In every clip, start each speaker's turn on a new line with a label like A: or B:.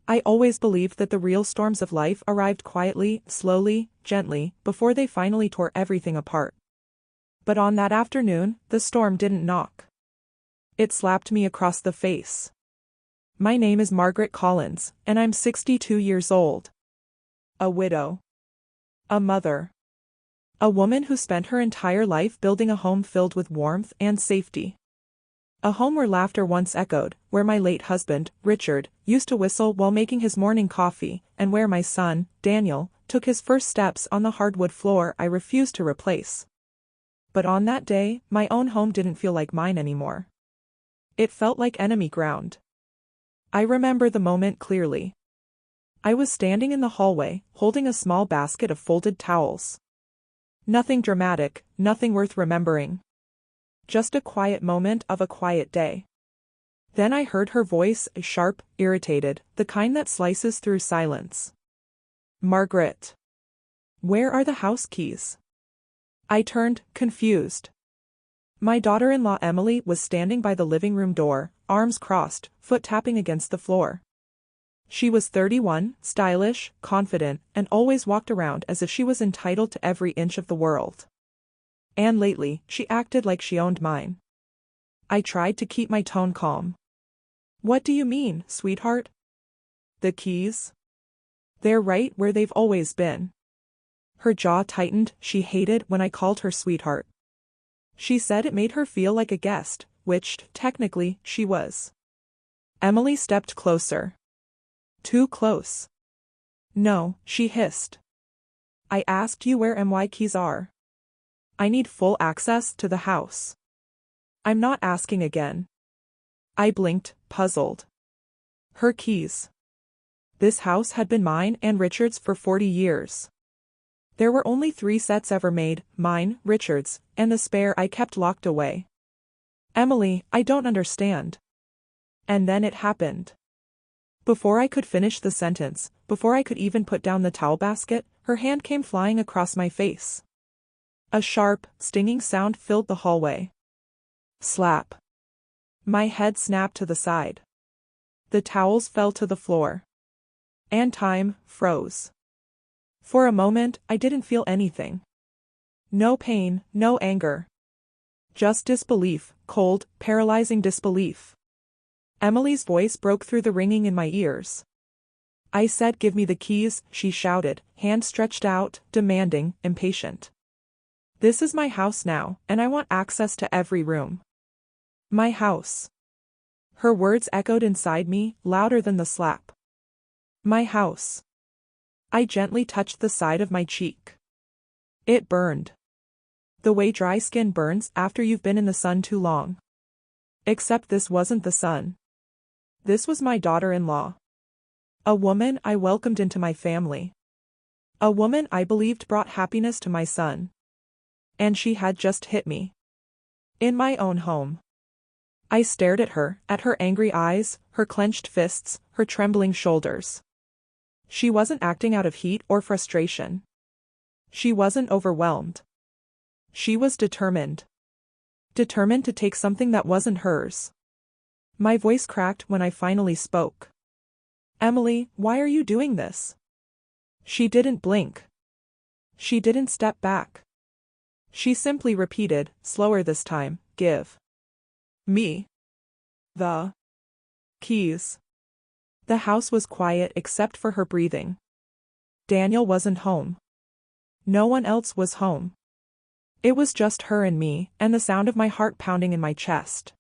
A: I always believed that the real storms of life arrived quietly, slowly, gently, before they finally tore everything apart. But on that afternoon, the storm didn't knock. It slapped me across the face. My name is Margaret Collins, and I'm 62 years old. A widow. A mother. A woman who spent her entire life building a home filled with warmth and safety. A home where laughter once echoed, where my late husband, Richard, used to whistle while making his morning coffee, and where my son, Daniel, took his first steps on the hardwood floor I refused to replace. But on that day, my own home didn't feel like mine anymore. It felt like enemy ground. I remember the moment clearly. I was standing in the hallway, holding a small basket of folded towels. Nothing dramatic, nothing worth remembering. Just a quiet moment of a quiet day. Then I heard her voice, sharp, irritated, the kind that slices through silence. "Margaret. Where are the house keys?" I turned, confused. My daughter-in-law Emily was standing by the living room door, arms crossed, foot tapping against the floor. She was 31, stylish, confident, and always walked around as if she was entitled to every inch of the world. And lately, she acted like she owned mine. I tried to keep my tone calm. "What do you mean, sweetheart?" "The keys? They're right where they've always been." Her jaw tightened. She hated when I called her sweetheart. She said it made her feel like a guest, which, technically, she was. Emily stepped closer. Too close. "No," she hissed. "I asked you where my keys are. I need full access to the house." "I'm not asking again." I blinked, puzzled. Her keys. This house had been mine and Richard's for 40 years. There were only 3 sets ever made, mine, Richard's, and the spare I kept locked away. "Emily, I don't understand." And then it happened. Before I could finish the sentence, before I could even put down the towel basket, her hand came flying across my face. A sharp, stinging sound filled the hallway. Slap. My head snapped to the side. The towels fell to the floor. And time froze. For a moment, I didn't feel anything. No pain, no anger. Just disbelief, cold, paralyzing disbelief. Emily's voice broke through the ringing in my ears. "I said give me the keys," she shouted, hand stretched out, demanding, impatient. "This is my house now, and I want access to every room." My house. Her words echoed inside me, louder than the slap. My house. I gently touched the side of my cheek. It burned. The way dry skin burns after you've been in the sun too long. Except this wasn't the sun. This was my daughter-in-law. A woman I welcomed into my family. A woman I believed brought happiness to my son. And she had just hit me. In my own home. I stared at her angry eyes, her clenched fists, her trembling shoulders. She wasn't acting out of heat or frustration. She wasn't overwhelmed. She was determined. Determined to take something that wasn't hers. My voice cracked when I finally spoke. "Emily, why are you doing this?" She didn't blink. She didn't step back. She simply repeated, slower this time, "Give me the keys." The house was quiet except for her breathing. Daniel wasn't home. No one else was home. It was just her and me, and the sound of my heart pounding in my chest.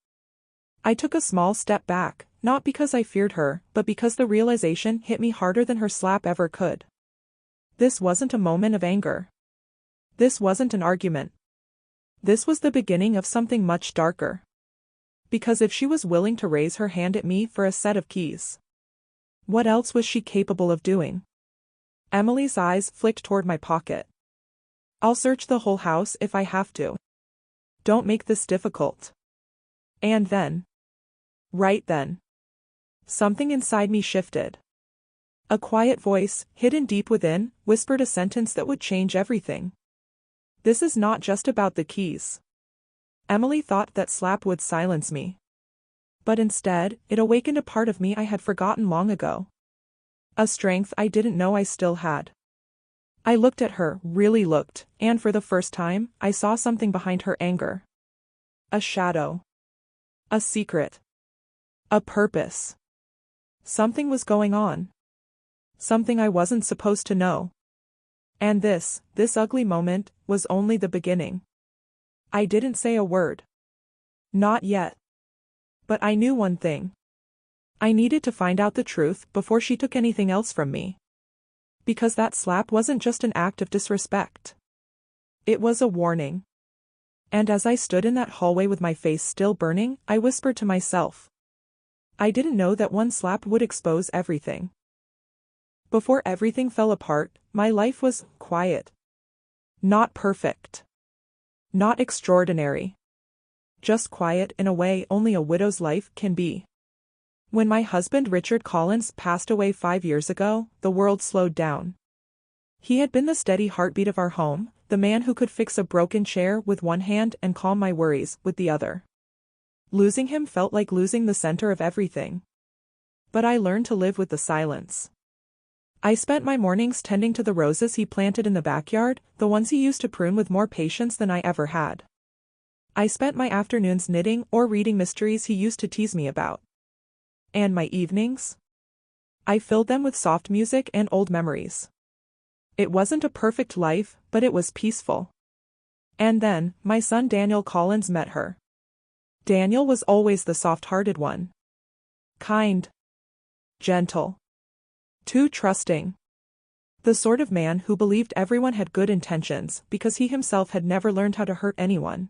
A: I took a small step back, not because I feared her, but because the realization hit me harder than her slap ever could. This wasn't a moment of anger. This wasn't an argument. This was the beginning of something much darker. Because if she was willing to raise her hand at me for a set of keys, what else was she capable of doing? Emily's eyes flicked toward my pocket. "I'll search the whole house if I have to. Don't make this difficult." And then. Right then. Something inside me shifted. A quiet voice, hidden deep within, whispered a sentence that would change everything. "This is not just about the keys." Emily thought that slap would silence me. But instead, it awakened a part of me I had forgotten long ago. A strength I didn't know I still had. I looked at her, really looked, and for the first time, I saw something behind her anger. A shadow. A secret. A purpose. Something was going on. Something I wasn't supposed to know. And this ugly moment, was only the beginning. I didn't say a word. Not yet. But I knew one thing. I needed to find out the truth before she took anything else from me. Because that slap wasn't just an act of disrespect. It was a warning. And as I stood in that hallway with my face still burning, I whispered to myself. I didn't know that one slap would expose everything. Before everything fell apart, my life was quiet. Not perfect. Not extraordinary. Just quiet in a way only a widow's life can be. When my husband Richard Collins passed away 5 years ago, the world slowed down. He had been the steady heartbeat of our home, the man who could fix a broken chair with one hand and calm my worries with the other. Losing him felt like losing the center of everything. But I learned to live with the silence. I spent my mornings tending to the roses he planted in the backyard, the ones he used to prune with more patience than I ever had. I spent my afternoons knitting or reading mysteries he used to tease me about. And my evenings? I filled them with soft music and old memories. It wasn't a perfect life, but it was peaceful. And then, my son Daniel Collins met her. Daniel was always the soft-hearted one. Kind. Gentle. Too trusting. The sort of man who believed everyone had good intentions because he himself had never learned how to hurt anyone.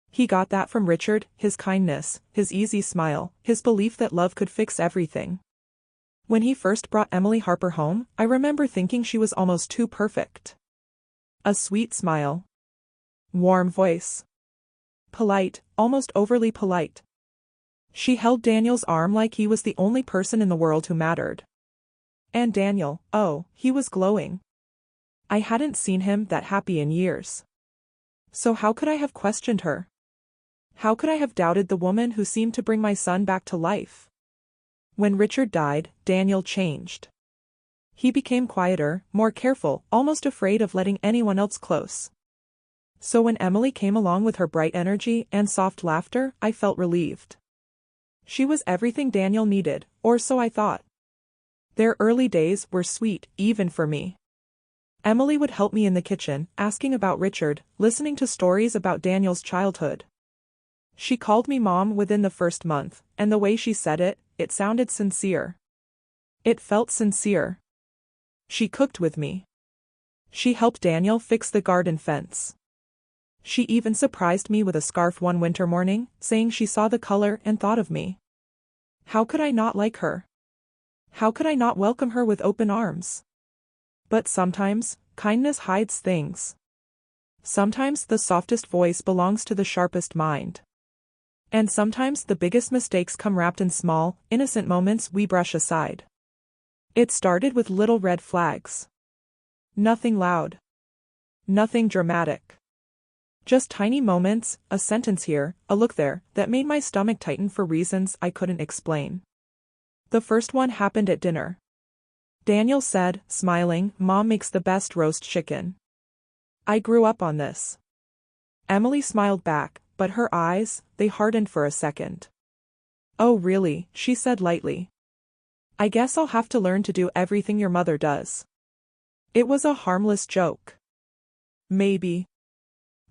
A: He got that from Richard, his kindness, his easy smile, his belief that love could fix everything. When he first brought Emily Harper home, I remember thinking she was almost too perfect. A sweet smile. Warm voice. Polite, almost overly polite. She held Daniel's arm like he was the only person in the world who mattered. And Daniel, oh, he was glowing. I hadn't seen him that happy in years. So how could I have questioned her? How could I have doubted the woman who seemed to bring my son back to life? When Richard died, Daniel changed. He became quieter, more careful, almost afraid of letting anyone else close. So when Emily came along with her bright energy and soft laughter, I felt relieved. She was everything Daniel needed, or so I thought. Their early days were sweet, even for me. Emily would help me in the kitchen, asking about Richard, listening to stories about Daniel's childhood. She called me Mom within the first month, and the way she said it, it sounded sincere. It felt sincere. She cooked with me. She helped Daniel fix the garden fence. She even surprised me with a scarf one winter morning, saying she saw the color and thought of me. How could I not like her? How could I not welcome her with open arms? But sometimes, kindness hides things. Sometimes the softest voice belongs to the sharpest mind. And sometimes the biggest mistakes come wrapped in small, innocent moments we brush aside. It started with little red flags. Nothing loud. Nothing dramatic. Just tiny moments, a sentence here, a look there, that made my stomach tighten for reasons I couldn't explain. The first one happened at dinner. Daniel said, smiling, "Mom makes the best roast chicken." I grew up on this. Emily smiled back, but her eyes, they hardened for a second. "Oh really," she said lightly. "I guess I'll have to learn to do everything your mother does." It was a harmless joke. Maybe.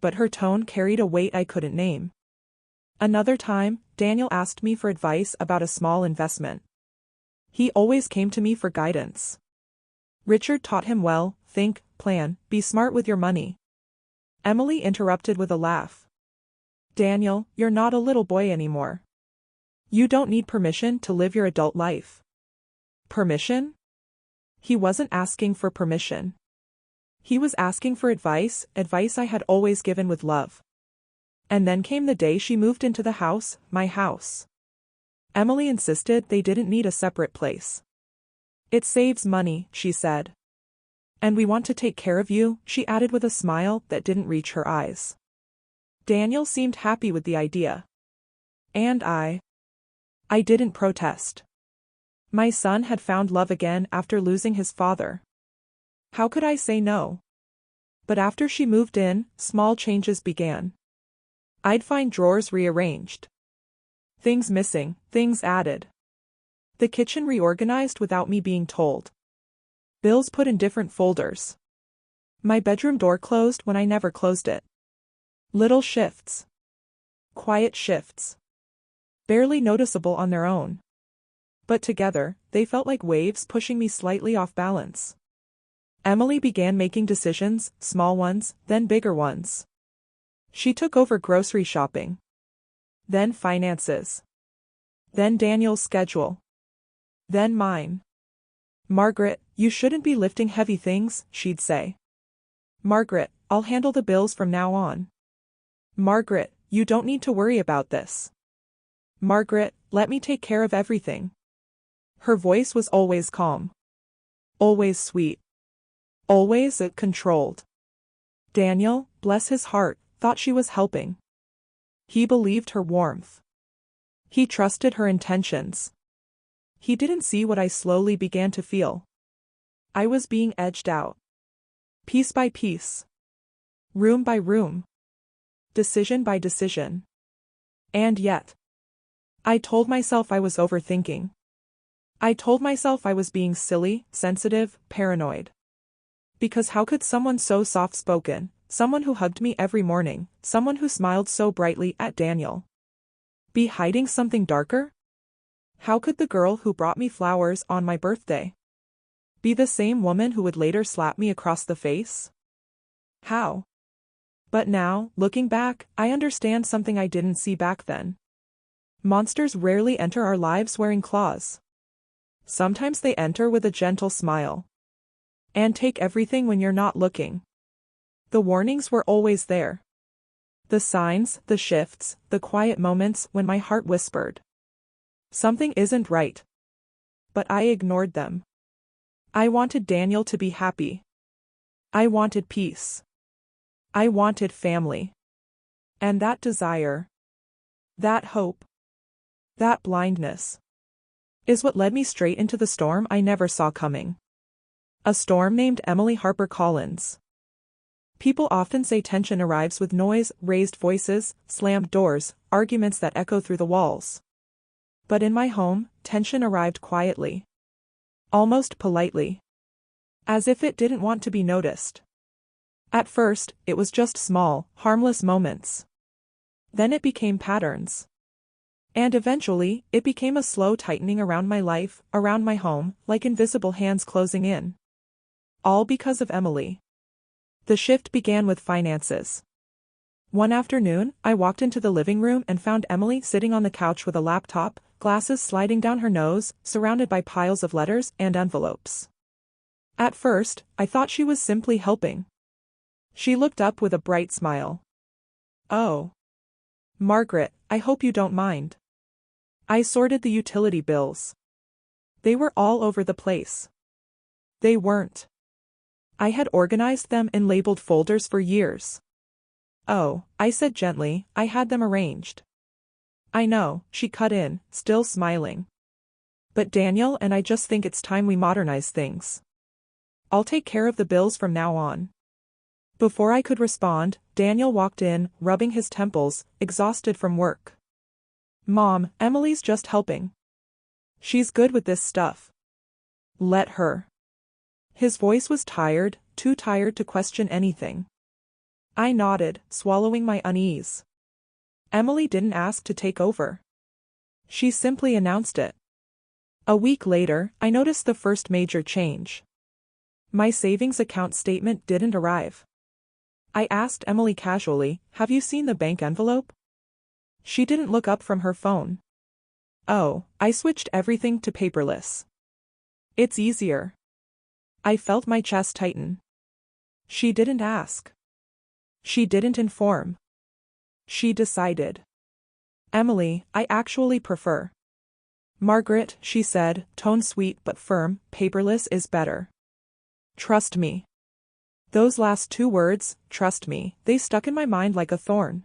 A: But her tone carried a weight I couldn't name. Another time, Daniel asked me for advice about a small investment. He always came to me for guidance. Richard taught him well: think, plan, be smart with your money. Emily interrupted with a laugh. "Daniel, you're not a little boy anymore. You don't need permission to live your adult life." Permission? He wasn't asking for permission. He was asking for advice I had always given with love. And then came the day she moved into the house, my house. Emily insisted they didn't need a separate place. "It saves money," she said. "And we want to take care of you," she added with a smile that didn't reach her eyes. Daniel seemed happy with the idea. And I didn't protest. My son had found love again after losing his father. How could I say no? But after she moved in, small changes began. I'd find drawers rearranged. Things missing, things added. The kitchen reorganized without me being told. Bills put in different folders. My bedroom door closed when I never closed it. Little shifts. Quiet shifts. Barely noticeable on their own. But together, they felt like waves pushing me slightly off balance. Emily began making decisions, small ones, then bigger ones. She took over grocery shopping. Then finances. Then Daniel's schedule. Then mine. "Margaret, you shouldn't be lifting heavy things," she'd say. "Margaret, I'll handle the bills from now on." "Margaret, you don't need to worry about this." "Margaret, let me take care of everything." Her voice was always calm. Always sweet. Always controlled. Daniel, bless his heart, thought she was helping. He believed her warmth. He trusted her intentions. He didn't see what I slowly began to feel. I was being edged out. Piece by piece. Room by room. Decision by decision. And yet. I told myself I was overthinking. I told myself I was being silly, sensitive, paranoid. Because how could someone so soft-spoken, someone who hugged me every morning, someone who smiled so brightly at Daniel, be hiding something darker? How could the girl who brought me flowers on my birthday be the same woman who would later slap me across the face? How? But now, looking back, I understand something I didn't see back then. Monsters rarely enter our lives wearing claws. Sometimes they enter with a gentle smile. And take everything when you're not looking. The warnings were always there. The signs, the shifts, the quiet moments when my heart whispered, "Something isn't right." But I ignored them. I wanted Daniel to be happy. I wanted peace. I wanted family. And that desire, that hope, that blindness, is what led me straight into the storm I never saw coming. A storm named Emily Harper Collins. People often say tension arrives with noise, raised voices, slammed doors, arguments that echo through the walls. But in my home, tension arrived quietly. Almost politely. As if it didn't want to be noticed. At first, it was just small, harmless moments. Then it became patterns. And eventually, it became a slow tightening around my life, around my home, like invisible hands closing in. All because of Emily. The shift began with finances. One afternoon, I walked into the living room and found Emily sitting on the couch with a laptop, glasses sliding down her nose, surrounded by piles of letters and envelopes. At first, I thought she was simply helping. She looked up with a bright smile. "Oh. Margaret, I hope you don't mind." I sorted the utility bills. They were all over the place. They weren't. I had organized them in labeled folders for years. "Oh," I said gently, "I had them arranged." "I know," she cut in, still smiling. "But Daniel and I just think it's time we modernize things. I'll take care of the bills from now on." Before I could respond, Daniel walked in, rubbing his temples, exhausted from work. "Mom, Emily's just helping. She's good with this stuff. Let her." His voice was tired, too tired to question anything. I nodded, swallowing my unease. Emily didn't ask to take over. She simply announced it. A week later, I noticed the first major change. My savings account statement didn't arrive. I asked Emily casually, "Have you seen the bank envelope?" She didn't look up from her phone. "Oh, I switched everything to paperless. It's easier." I felt my chest tighten. She didn't ask. She didn't inform. She decided. "Emily, I actually prefer." "Margaret," she said, tone sweet but firm, "paperless is better. Trust me." Those last two words, "trust me," they stuck in my mind like a thorn.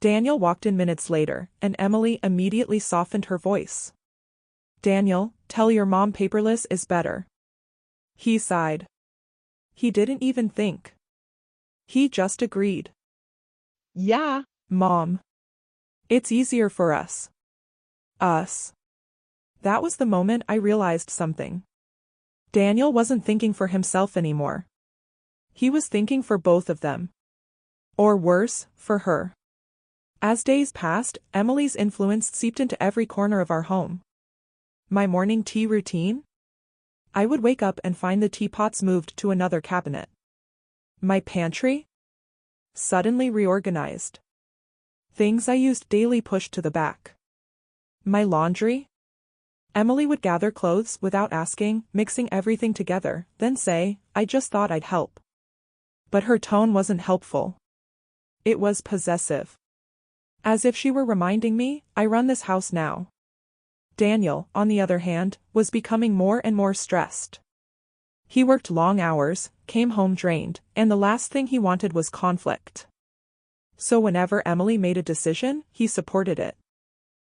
A: Daniel walked in minutes later, and Emily immediately softened her voice. "Daniel, tell your mom paperless is better. He sighed. He didn't even think. He just agreed. Yeah, Mom. It's easier for us. Us. That was the moment I realized something. Daniel wasn't thinking for himself anymore. He was thinking for both of them. Or worse, for her. As days passed, Emily's influence seeped into every corner of our home. My morning tea routine? I would wake up and find the teapots moved to another cabinet. My pantry? Suddenly reorganized. Things I used daily pushed to the back. My laundry? Emily would gather clothes without asking, mixing everything together, then say, I just thought I'd help. But her tone wasn't helpful. It was possessive. As if she were reminding me, I run this house now. Daniel, on the other hand, was becoming more and more stressed. He worked long hours, came home drained, and the last thing he wanted was conflict. So whenever Emily made a decision, he supported it.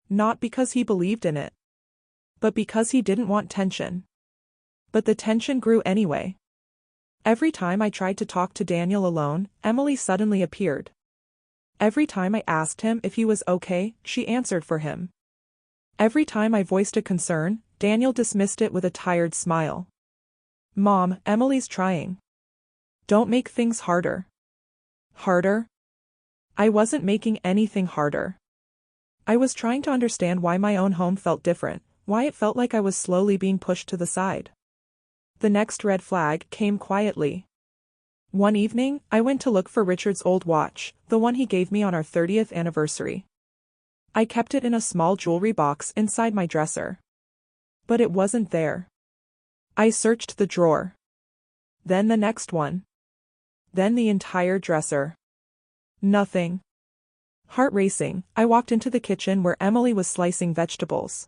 A: Not because he believed in it, but because he didn't want tension. But the tension grew anyway. Every time I tried to talk to Daniel alone, Emily suddenly appeared. Every time I asked him if he was okay, she answered for him. Every time I voiced a concern, Daniel dismissed it with a tired smile. Mom, Emily's trying. Don't make things harder. Harder? I wasn't making anything harder. I was trying to understand why my own home felt different, why it felt like I was slowly being pushed to the side. The next red flag came quietly. One evening, I went to look for Richard's old watch, the one he gave me on our 30th anniversary. I kept it in a small jewelry box inside my dresser. But it wasn't there. I searched the drawer. Then the next one. Then the entire dresser. Nothing. Heart racing, I walked into the kitchen where Emily was slicing vegetables.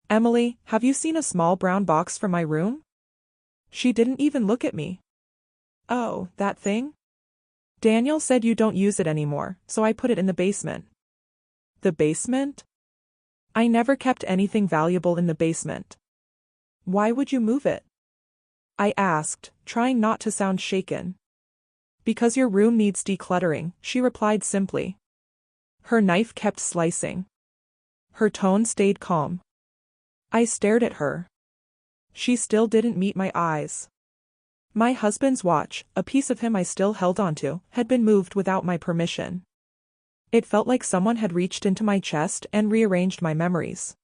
A: Emily, have you seen a small brown box from my room? She didn't even look at me. Oh, that thing? Daniel said you don't use it anymore, so I put it in the basement. The basement? I never kept anything valuable in the basement. Why would you move it? I asked, trying not to sound shaken. Because your room needs decluttering, she replied simply. Her knife kept slicing. Her tone stayed calm. I stared at her. She still didn't meet my eyes. My husband's watch, a piece of him I still held onto, had been moved without my permission. It felt like someone had reached into my chest and rearranged my memories.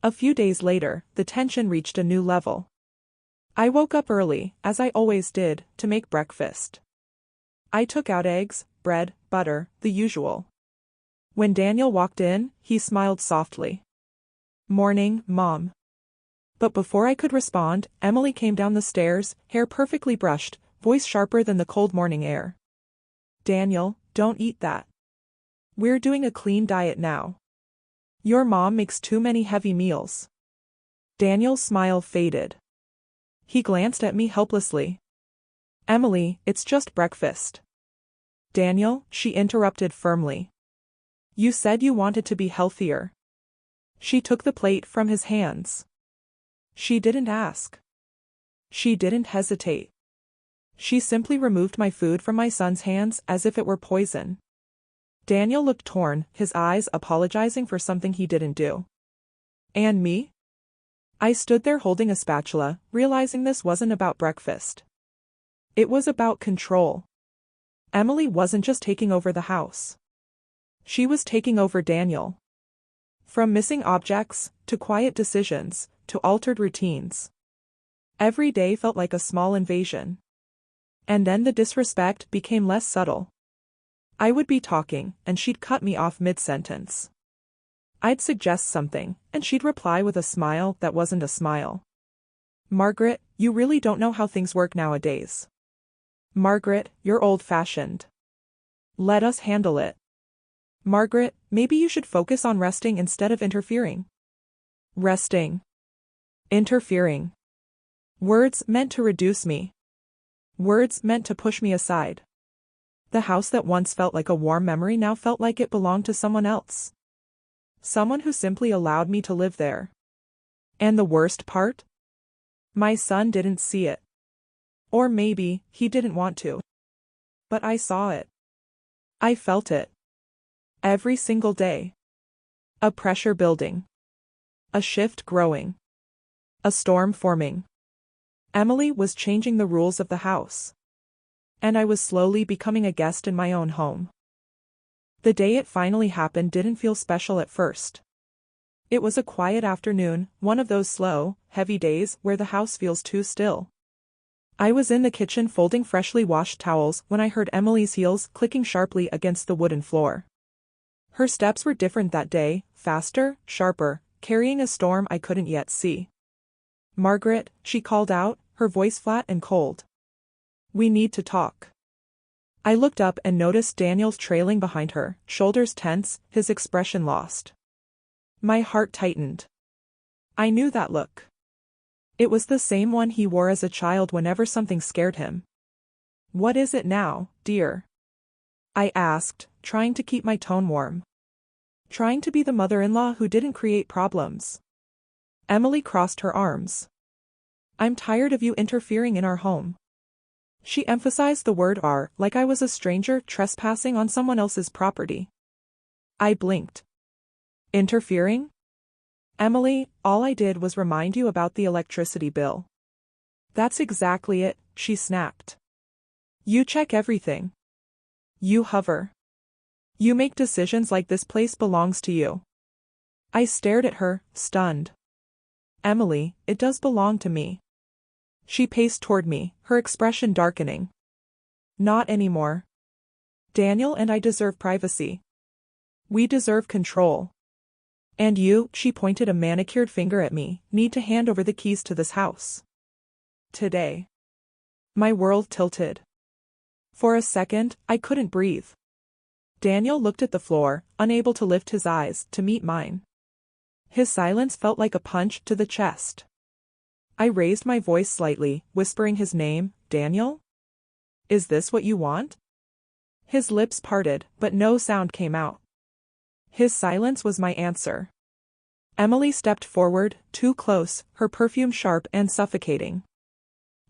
A: A few days later, the tension reached a new level. I woke up early, as I always did, to make breakfast. I took out eggs, bread, butter, the usual. When Daniel walked in, he smiled softly. Morning, Mom. But before I could respond, Emily came down the stairs, hair perfectly brushed, voice sharper than the cold morning air. Daniel, don't eat that. We're doing a clean diet now. Your mom makes too many heavy meals. Daniel's smile faded. He glanced at me helplessly. Emily, it's just breakfast. Daniel, she interrupted firmly. You said you wanted to be healthier. She took the plate from his hands. She didn't ask. She didn't hesitate. She simply removed my food from my son's hands as if it were poison. Daniel looked torn, his eyes apologizing for something he didn't do. And me? I stood there holding a spatula, realizing this wasn't about breakfast. It was about control. Emily wasn't just taking over the house. She was taking over Daniel. From missing objects, to quiet decisions, to altered routines. Every day felt like a small invasion. And then the disrespect became less subtle. I would be talking, and she'd cut me off mid-sentence. I'd suggest something, and she'd reply with a smile that wasn't a smile. Margaret, you really don't know how things work nowadays. Margaret, you're old-fashioned. Let us handle it. Margaret, maybe you should focus on resting instead of interfering. Resting. Interfering. Words meant to reduce me. Words meant to push me aside. The house that once felt like a warm memory now felt like it belonged to someone else. Someone who simply allowed me to live there. And the worst part? My son didn't see it. Or maybe, he didn't want to. But I saw it. I felt it. Every single day. A pressure building. A shift growing. A storm forming. Emily was changing the rules of the house. And I was slowly becoming a guest in my own home. The day it finally happened didn't feel special at first. It was a quiet afternoon, one of those slow, heavy days where the house feels too still. I was in the kitchen folding freshly washed towels when I heard Emily's heels clicking sharply against the wooden floor. Her steps were different that day, faster, sharper, carrying a storm I couldn't yet see. "Margaret," she called out, her voice flat and cold. "We need to talk." I looked up and noticed Daniel trailing behind her, shoulders tense, his expression lost. My heart tightened. I knew that look. It was the same one he wore as a child whenever something scared him. "What is it now, dear?" I asked, trying to keep my tone warm. Trying to be the mother-in-law who didn't create problems. Emily crossed her arms. "I'm tired of you interfering in our home." She emphasized the word "our" like I was a stranger trespassing on someone else's property. I blinked. "Interfering?" "Emily, all I did was remind you about the electricity bill." "That's exactly it," she snapped. "You check everything. You hover. You make decisions like this place belongs to you." I stared at her, stunned. "Emily, it does belong to me." She paced toward me, her expression darkening. "Not anymore. Daniel and I deserve privacy. We deserve control. And you," she pointed a manicured finger at me, "need to hand over the keys to this house. Today." My world tilted. For a second, I couldn't breathe. Daniel looked at the floor, unable to lift his eyes to meet mine. His silence felt like a punch to the chest. I raised my voice slightly, whispering his name, "Daniel? Is this what you want?" His lips parted, but no sound came out. His silence was my answer. Emily stepped forward, too close, her perfume sharp and suffocating.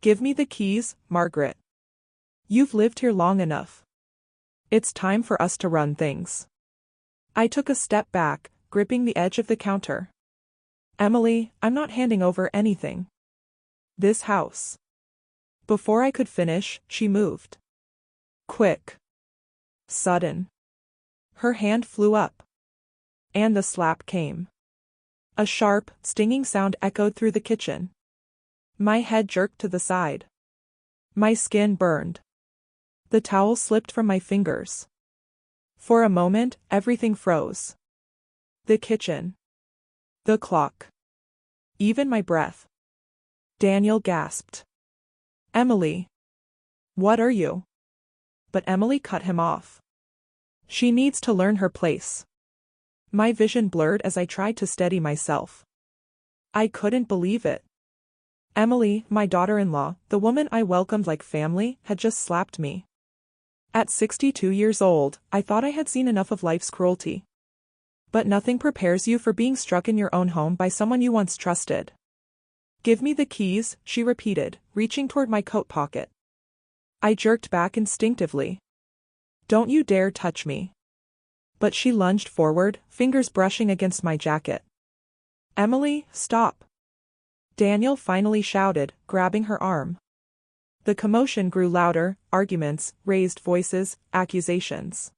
A: "Give me the keys, Margaret. You've lived here long enough. It's time for us to run things." I took a step back, gripping the edge of the counter. "Emily, I'm not handing over anything. This house." Before I could finish, she moved. Quick. Sudden. Her hand flew up. And the slap came. A sharp, stinging sound echoed through the kitchen. My head jerked to the side. My skin burned. The towel slipped from my fingers. For a moment, everything froze. The kitchen. The clock. Even my breath. Daniel gasped. "Emily. What are you?" But Emily cut him off. "She needs to learn her place." My vision blurred as I tried to steady myself. I couldn't believe it. Emily, my daughter-in-law, the woman I welcomed like family, had just slapped me. At 62 years old, I thought I had seen enough of life's cruelty. But nothing prepares you for being struck in your own home by someone you once trusted. "Give me the keys," she repeated, reaching toward my coat pocket. I jerked back instinctively. "Don't you dare touch me." But she lunged forward, fingers brushing against my jacket. "Emily, stop." Daniel finally shouted, grabbing her arm. The commotion grew louder, arguments, raised voices, accusations.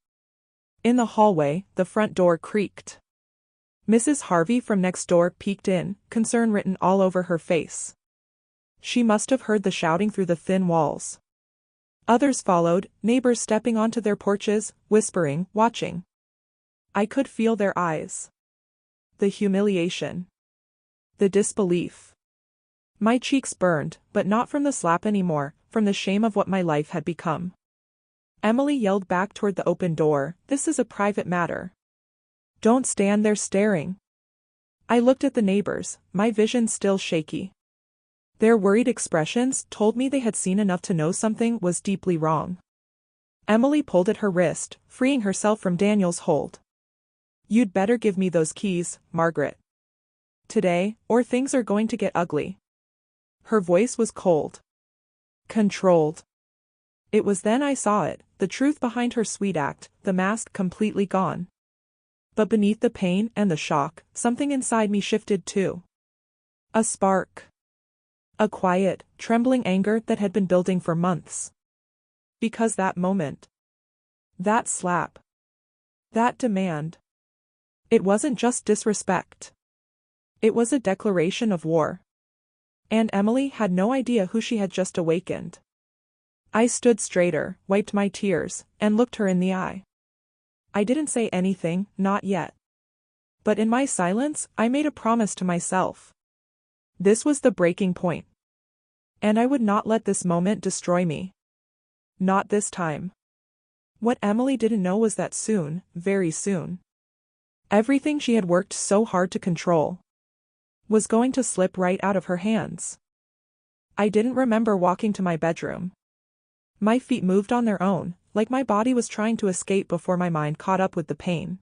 A: In the hallway, the front door creaked. Mrs. Harvey from next door peeked in, concern written all over her face. She must have heard the shouting through the thin walls. Others followed, neighbors stepping onto their porches, whispering, watching. I could feel their eyes. The humiliation. The disbelief. My cheeks burned, but not from the slap anymore, from the shame of what my life had become. Emily yelled back toward the open door, "This is a private matter. Don't stand there staring." I looked at the neighbors, my vision still shaky. Their worried expressions told me they had seen enough to know something was deeply wrong. Emily pulled at her wrist, freeing herself from Daniel's hold. "You'd better give me those keys, Margaret." Today, or things are going to get ugly. Her voice was cold. Controlled. It was then I saw it, the truth behind her sweet act, the mask completely gone. But beneath the pain and the shock, something inside me shifted too. A spark. A quiet, trembling anger that had been building for months. Because that moment. That slap. That demand. It wasn't just disrespect. It was a declaration of war. And Emily had no idea who she had just awakened. I stood straighter, wiped my tears, and looked her in the eye. I didn't say anything, not yet. But in my silence, I made a promise to myself. This was the breaking point. And I would not let this moment destroy me. Not this time. What Emily didn't know was that soon, very soon, everything she had worked so hard to control was going to slip right out of her hands. I didn't remember walking to my bedroom. My feet moved on their own, like my body was trying to escape before my mind caught up with the pain.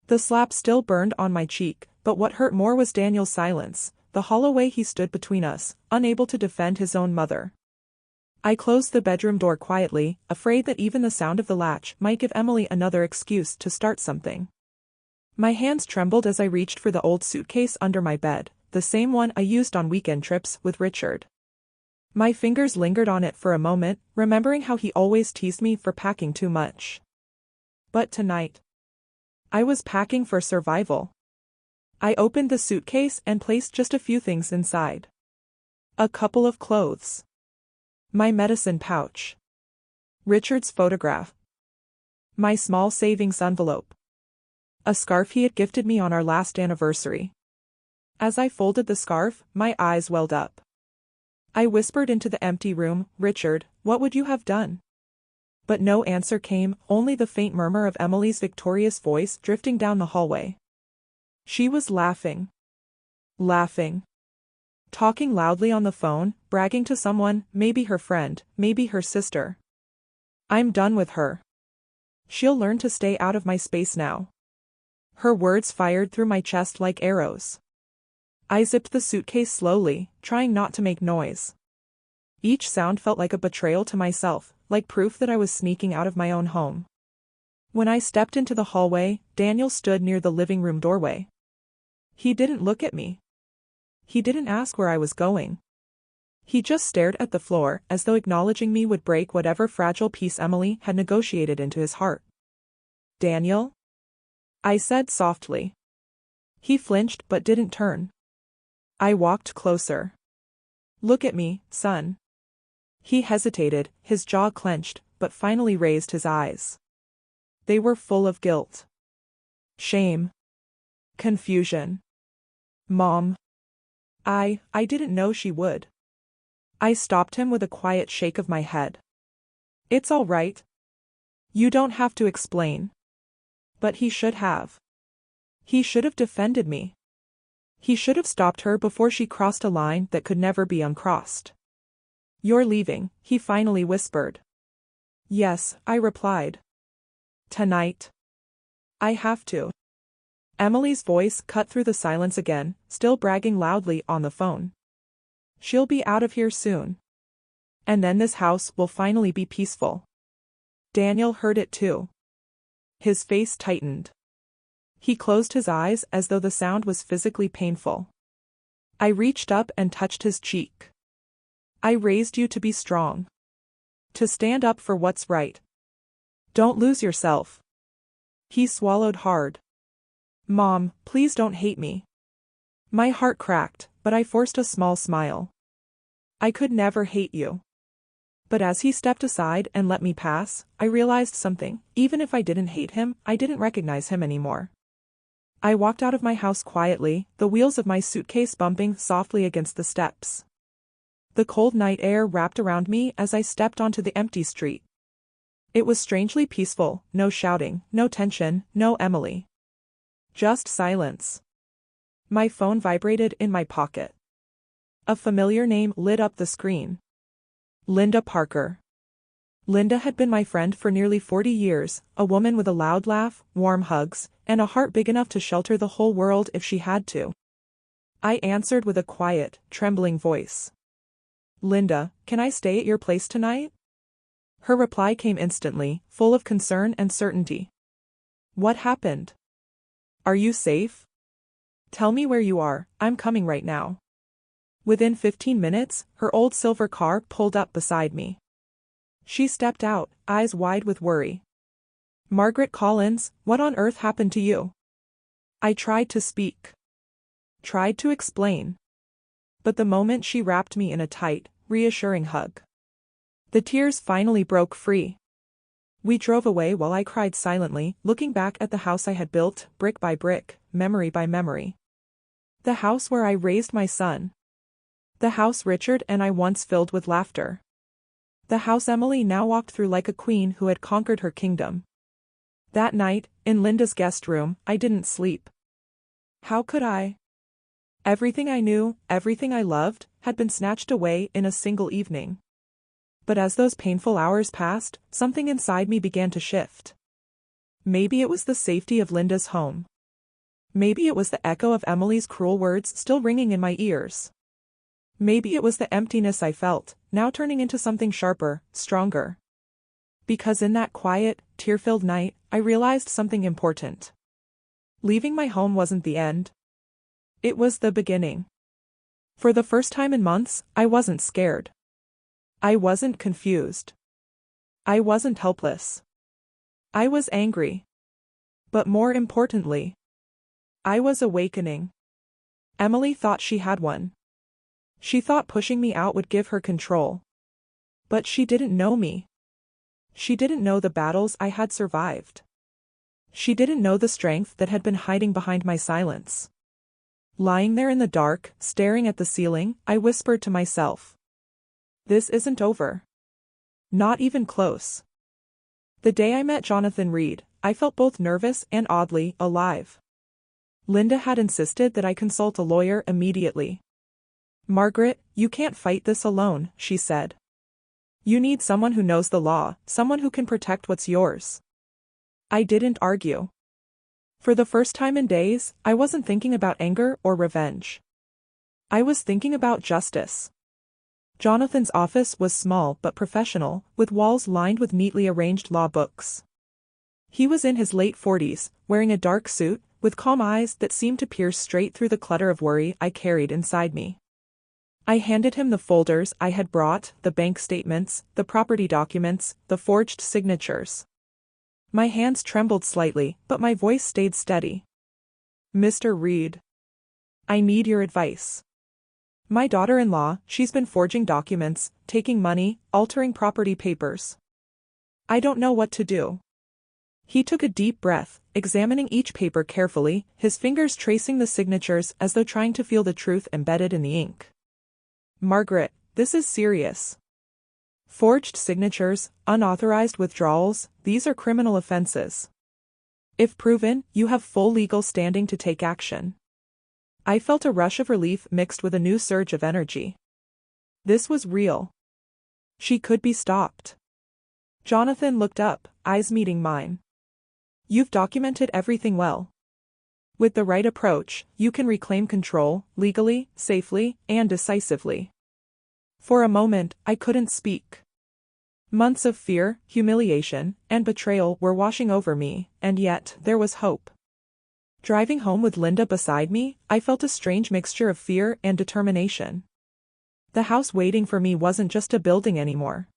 A: The slap still burned on my cheek, but what hurt more was Daniel's silence, the hollow way he stood between us, unable to defend his own mother. I closed the bedroom door quietly, afraid that even the sound of the latch might give Emily another excuse to start something. My hands trembled as I reached for the old suitcase under my bed, the same one I used on weekend trips with Richard. My fingers lingered on it for a moment, remembering how he always teased me for packing too much. But tonight, I was packing for survival. I opened the suitcase and placed just a few things inside. A couple of clothes. My medicine pouch. Richard's photograph. My small savings envelope. A scarf he had gifted me on our last anniversary. As I folded the scarf, my eyes welled up. I whispered into the empty room, "Richard, what would you have done?" But no answer came, only the faint murmur of Emily's victorious voice drifting down the hallway. She was laughing. Laughing. Talking loudly on the phone, bragging to someone, maybe her friend, maybe her sister. I'm done with her. She'll learn to stay out of my space now. Her words fired through my chest like arrows. I zipped the suitcase slowly, trying not to make noise. Each sound felt like a betrayal to myself, like proof that I was sneaking out of my own home. When I stepped into the hallway, Daniel stood near the living room doorway. He didn't look at me. He didn't ask where I was going. He just stared at the floor, as though acknowledging me would break whatever fragile peace Emily had negotiated into his heart. "Daniel?" I said softly. He flinched but didn't turn. I walked closer. "Look at me, son." He hesitated, his jaw clenched, but finally raised his eyes. They were full of guilt. Shame. Confusion. "Mom." I didn't know she would. I stopped him with a quiet shake of my head. "It's all right. You don't have to explain." But he should have. He should have defended me. He should have stopped her before she crossed a line that could never be uncrossed. "You're leaving," he finally whispered. "Yes," I replied. "Tonight. I have to." Emily's voice cut through the silence again, still bragging loudly on the phone. "She'll be out of here soon. And then this house will finally be peaceful." Daniel heard it too. His face tightened. He closed his eyes as though the sound was physically painful. I reached up and touched his cheek. "I raised you to be strong. To stand up for what's right. Don't lose yourself." He swallowed hard. "Mom, please don't hate me." My heart cracked, but I forced a small smile. "I could never hate you." But as he stepped aside and let me pass, I realized something. Even if I didn't hate him, I didn't recognize him anymore. I walked out of my house quietly, the wheels of my suitcase bumping softly against the steps. The cold night air wrapped around me as I stepped onto the empty street. It was strangely peaceful, no shouting, no tension, no Emily. Just silence. My phone vibrated in my pocket. A familiar name lit up the screen. Linda Parker. Linda had been my friend for nearly 40 years, a woman with a loud laugh, warm hugs, and a heart big enough to shelter the whole world if she had to. I answered with a quiet, trembling voice. Linda, can I stay at your place tonight? Her reply came instantly, full of concern and certainty. What happened? Are you safe? Tell me where you are, I'm coming right now. Within 15 minutes, her old silver car pulled up beside me. She stepped out, eyes wide with worry. Margaret Collins, what on earth happened to you? I tried to speak. Tried to explain. But the moment she wrapped me in a tight, reassuring hug. The tears finally broke free. We drove away while I cried silently, looking back at the house I had built, brick by brick, memory by memory. The house where I raised my son. The house Richard and I once filled with laughter. The house Emily now walked through like a queen who had conquered her kingdom. That night, in Linda's guest room, I didn't sleep. How could I? Everything I knew, everything I loved, had been snatched away in a single evening. But as those painful hours passed, something inside me began to shift. Maybe it was the safety of Linda's home. Maybe it was the echo of Emily's cruel words still ringing in my ears. Maybe it was the emptiness I felt, now turning into something sharper, stronger. Because in that quiet, tear-filled night, I realized something important. Leaving my home wasn't the end. It was the beginning. For the first time in months, I wasn't scared. I wasn't confused. I wasn't helpless. I was angry. But more importantly, I was awakening. Emily thought she had one. She thought pushing me out would give her control. But she didn't know me. She didn't know the battles I had survived. She didn't know the strength that had been hiding behind my silence. Lying there in the dark, staring at the ceiling, I whispered to myself. This isn't over. Not even close. The day I met Jonathan Reed, I felt both nervous and oddly alive. Linda had insisted that I consult a lawyer immediately. Margaret, you can't fight this alone, she said. You need someone who knows the law, someone who can protect what's yours. I didn't argue. For the first time in days, I wasn't thinking about anger or revenge. I was thinking about justice. Jonathan's office was small but professional, with walls lined with neatly arranged law books. He was in his late 40s, wearing a dark suit, with calm eyes that seemed to pierce straight through the clutter of worry I carried inside me. I handed him the folders I had brought, the bank statements, the property documents, the forged signatures. My hands trembled slightly, but my voice stayed steady. Mr. Reed. I need your advice. My daughter-in-law, she's been forging documents, taking money, altering property papers. I don't know what to do. He took a deep breath, examining each paper carefully, his fingers tracing the signatures as though trying to feel the truth embedded in the ink. Margaret, this is serious. Forged signatures, unauthorized withdrawals, these are criminal offenses. If proven, you have full legal standing to take action. I felt a rush of relief mixed with a new surge of energy. This was real. She could be stopped. Jonathan looked up, eyes meeting mine. You've documented everything well. With the right approach, you can reclaim control, legally, safely, and decisively. For a moment, I couldn't speak. Months of fear, humiliation, and betrayal were washing over me, and yet, there was hope. Driving home with Linda beside me, I felt a strange mixture of fear and determination. The house waiting for me wasn't just a building anymore.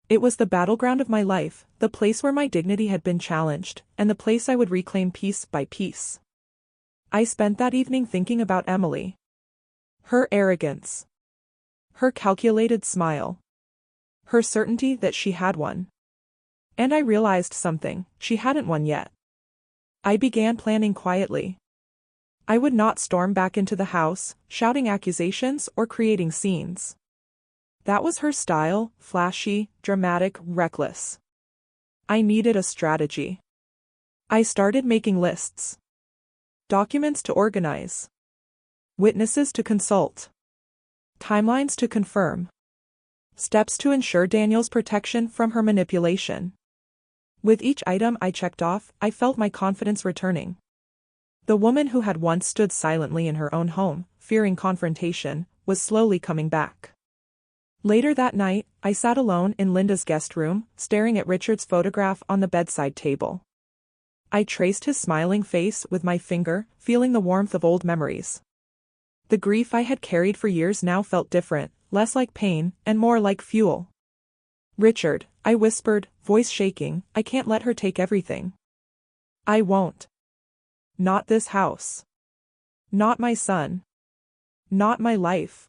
A: It was the battleground of my life, the place where my dignity had been challenged, and the place I would reclaim piece by piece. I spent that evening thinking about Emily. Her arrogance. Her calculated smile. Her certainty that she had one. And I realized something, she hadn't one yet. I began planning quietly. I would not storm back into the house, shouting accusations or creating scenes. That was her style, flashy, dramatic, reckless. I needed a strategy. I started making lists. Documents to organize. Witnesses to consult. Timelines to confirm. Steps to ensure Daniel's protection from her manipulation. With each item I checked off, I felt my confidence returning. The woman who had once stood silently in her own home, fearing confrontation, was slowly coming back. Later that night, I sat alone in Linda's guest room, staring at Richard's photograph on the bedside table. I traced his smiling face with my finger, feeling the warmth of old memories. The grief I had carried for years now felt different, less like pain, and more like fuel. "Richard," I whispered, voice shaking, "I can't let her take everything. I won't. Not this house. Not my son. Not my life."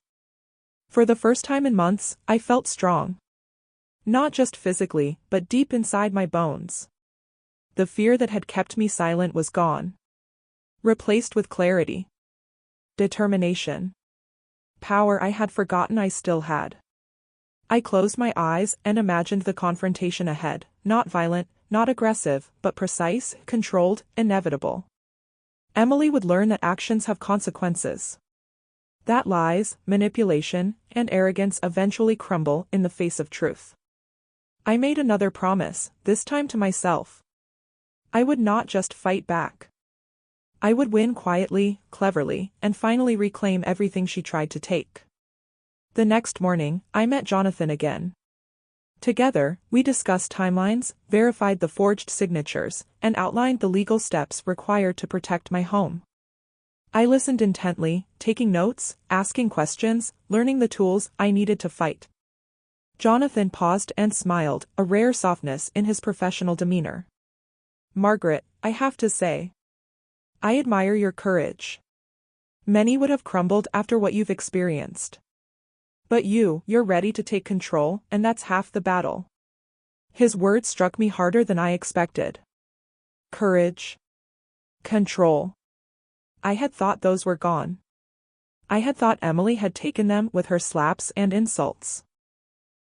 A: For the first time in months, I felt strong. Not just physically, but deep inside my bones. The fear that had kept me silent was gone. Replaced with clarity. Determination. Power I had forgotten I still had. I closed my eyes and imagined the confrontation ahead, not violent, not aggressive, but precise, controlled, inevitable. Emily would learn that actions have consequences. That lies, manipulation, and arrogance eventually crumble in the face of truth. I made another promise, this time to myself. I would not just fight back. I would win quietly, cleverly, and finally reclaim everything she tried to take. The next morning, I met Jonathan again. Together, we discussed timelines, verified the forged signatures, and outlined the legal steps required to protect my home. I listened intently, taking notes, asking questions, learning the tools I needed to fight. Jonathan paused and smiled, a rare softness in his professional demeanor. "Margaret, I have to say, I admire your courage. Many would have crumbled after what you've experienced. But you're ready to take control, and that's half the battle." His words struck me harder than I expected. Courage. Control. I had thought those were gone. I had thought Emily had taken them with her slaps and insults.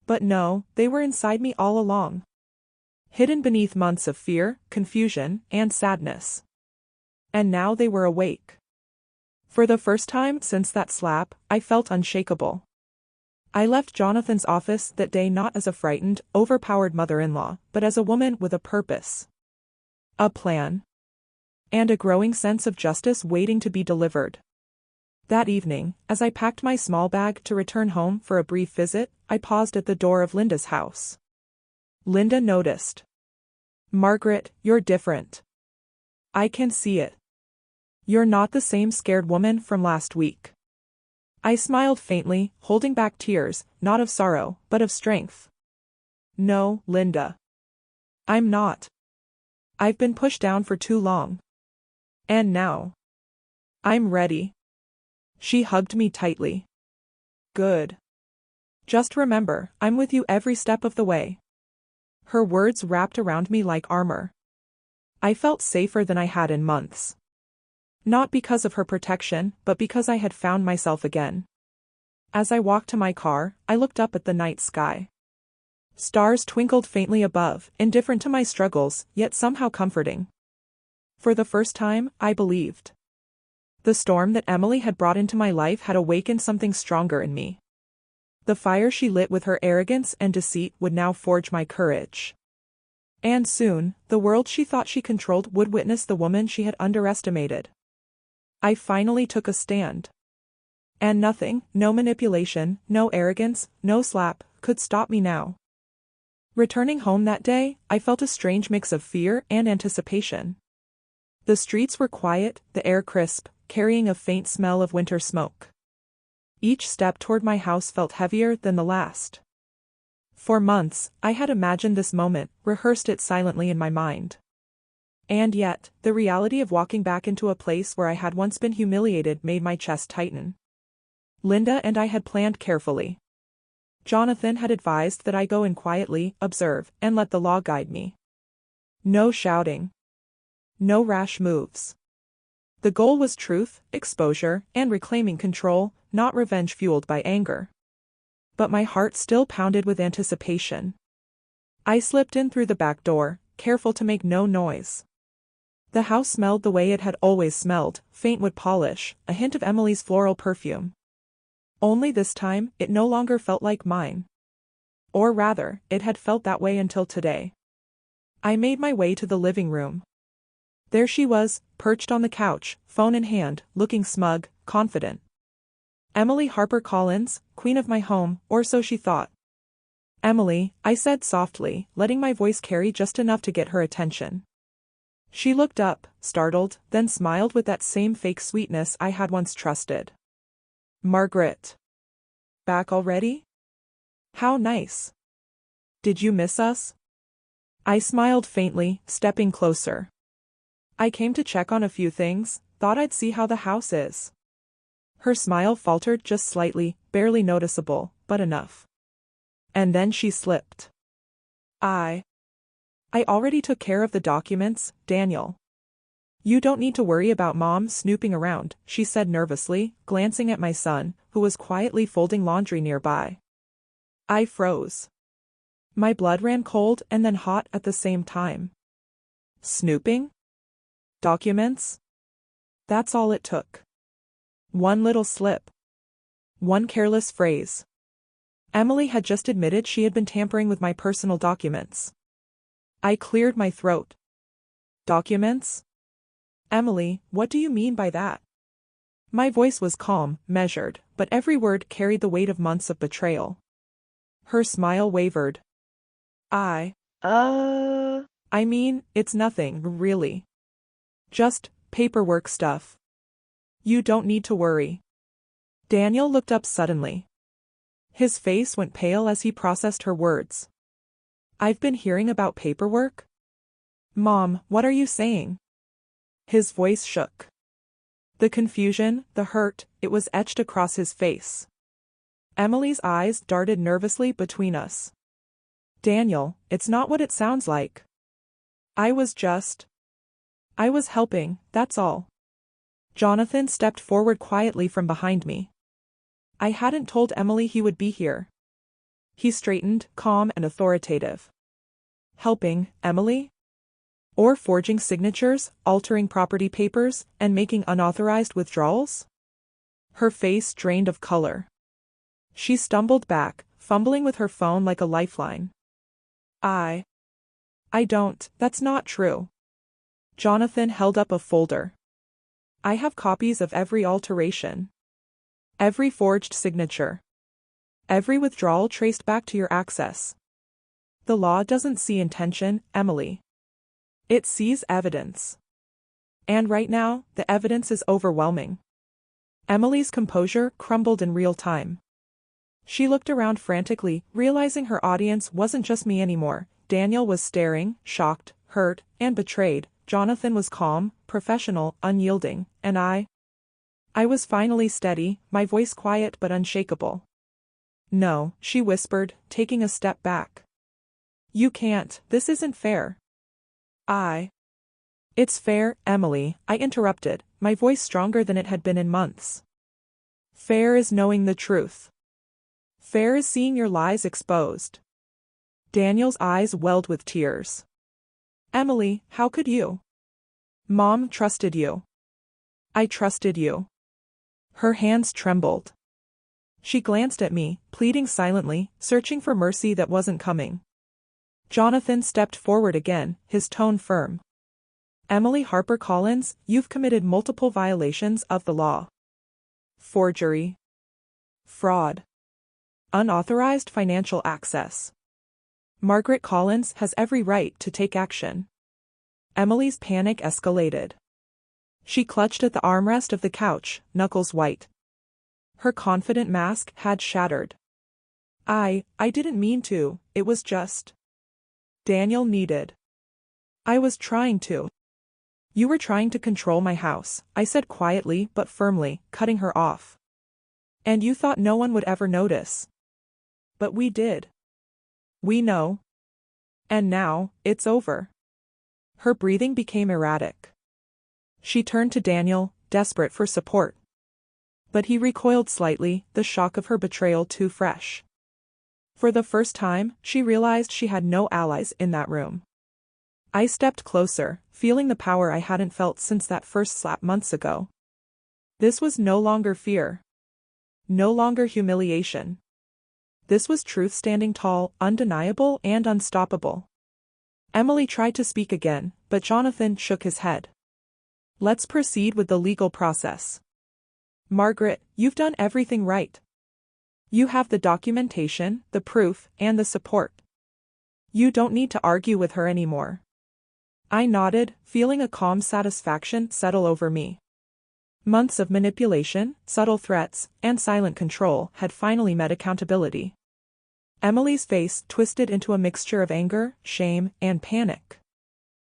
A: But no, they were inside me all along. Hidden beneath months of fear, confusion, and sadness. And now they were awake. For the first time since that slap, I felt unshakable. I left Jonathan's office that day not as a frightened, overpowered mother-in-law, but as a woman with a purpose. A plan. And a growing sense of justice waiting to be delivered. That evening, as I packed my small bag to return home for a brief visit, I paused at the door of Linda's house. Linda noticed. "Margaret, you're different. I can see it. You're not the same scared woman from last week." I smiled faintly, holding back tears, not of sorrow, but of strength. "No, Linda. I'm not. I've been pushed down for too long. And now, I'm ready." She hugged me tightly. "Good. Just remember, I'm with you every step of the way." Her words wrapped around me like armor. I felt safer than I had in months. Not because of her protection, but because I had found myself again. As I walked to my car, I looked up at the night sky. Stars twinkled faintly above, indifferent to my struggles, yet somehow comforting. For the first time, I believed. The storm that Emily had brought into my life had awakened something stronger in me. The fire she lit with her arrogance and deceit would now forge my courage. And soon, the world she thought she controlled would witness the woman she had underestimated. I finally took a stand. And nothing, no manipulation, no arrogance, no slap, could stop me now. Returning home that day, I felt a strange mix of fear and anticipation. The streets were quiet, the air crisp, carrying a faint smell of winter smoke. Each step toward my house felt heavier than the last. For months, I had imagined this moment, rehearsed it silently in my mind. And yet, the reality of walking back into a place where I had once been humiliated made my chest tighten. Linda and I had planned carefully. Jonathan had advised that I go in quietly, observe, and let the law guide me. No shouting. No rash moves. The goal was truth, exposure, and reclaiming control, not revenge fueled by anger. But my heart still pounded with anticipation. I slipped in through the back door, careful to make no noise. The house smelled the way it had always smelled, faint wood polish, a hint of Emily's floral perfume. Only this time, it no longer felt like mine. Or rather, it had felt that way until today. I made my way to the living room. There she was, perched on the couch, phone in hand, looking smug, confident. Emily Harper Collins, queen of my home, or so she thought. Emily, I said softly, letting my voice carry just enough to get her attention. She looked up, startled, then smiled with that same fake sweetness I had once trusted. Margaret. Back already? How nice. Did you miss us? I smiled faintly, stepping closer. I came to check on a few things, thought I'd see how the house is. Her smile faltered just slightly, barely noticeable, but enough. And then she slipped. I already took care of the documents, Daniel. You don't need to worry about Mom snooping around, she said nervously, glancing at my son, who was quietly folding laundry nearby. I froze. My blood ran cold and then hot at the same time. Snooping? Documents? That's all it took. One little slip. One careless phrase. Emily had just admitted she had been tampering with my personal documents. I cleared my throat. Documents? Emily, what do you mean by that? My voice was calm, measured, but every word carried the weight of months of betrayal. Her smile wavered. I mean, it's nothing, really. Just paperwork stuff. You don't need to worry. Daniel looked up suddenly. His face went pale as he processed her words. I've been hearing about paperwork? Mom, what are you saying? His voice shook. The confusion, the hurt, it was etched across his face. Emily's eyes darted nervously between us. Daniel, it's not what it sounds like. I was helping, that's all. Jonathan stepped forward quietly from behind me. I hadn't told Emily he would be here. He straightened, calm and authoritative. Helping, Emily? Or forging signatures, altering property papers, and making unauthorized withdrawals? Her face drained of color. She stumbled back, fumbling with her phone like a lifeline. I don't, that's not true. Jonathan held up a folder. I have copies of every alteration. Every forged signature. Every withdrawal traced back to your access. The law doesn't see intention, Emily. It sees evidence. And right now, the evidence is overwhelming. Emily's composure crumbled in real time. She looked around frantically, realizing her audience wasn't just me anymore. Daniel was staring, shocked, hurt, and betrayed. Jonathan was calm, professional, unyielding, and I was finally steady, my voice quiet but unshakable. No, she whispered, taking a step back. You can't, this isn't fair. It's fair, Emily, I interrupted, my voice stronger than it had been in months. Fair is knowing the truth. Fair is seeing your lies exposed. Daniel's eyes welled with tears. Emily, how could you? Mom trusted you. I trusted you. Her hands trembled. She glanced at me, pleading silently, searching for mercy that wasn't coming. Jonathan stepped forward again, his tone firm. Emily Harper Collins, you've committed multiple violations of the law. Forgery. Fraud. Unauthorized financial access. Margaret Collins has every right to take action. Emily's panic escalated. She clutched at the armrest of the couch, knuckles white. Her confident mask had shattered. I didn't mean to, it was just. Daniel needed. I was trying to. You were trying to control my house, I said quietly but firmly, cutting her off. And you thought no one would ever notice. But we did. We know. And now, it's over. Her breathing became erratic. She turned to Daniel, desperate for support. But he recoiled slightly, the shock of her betrayal too fresh. For the first time, she realized she had no allies in that room. I stepped closer, feeling the power I hadn't felt since that first slap months ago. This was no longer fear. No longer humiliation. This was truth standing tall, undeniable and unstoppable. Emily tried to speak again, but Jonathan shook his head. Let's proceed with the legal process. Margaret, you've done everything right. You have the documentation, the proof, and the support. You don't need to argue with her anymore. I nodded, feeling a calm satisfaction settle over me. Months of manipulation, subtle threats, and silent control had finally met accountability. Emily's face twisted into a mixture of anger, shame, and panic.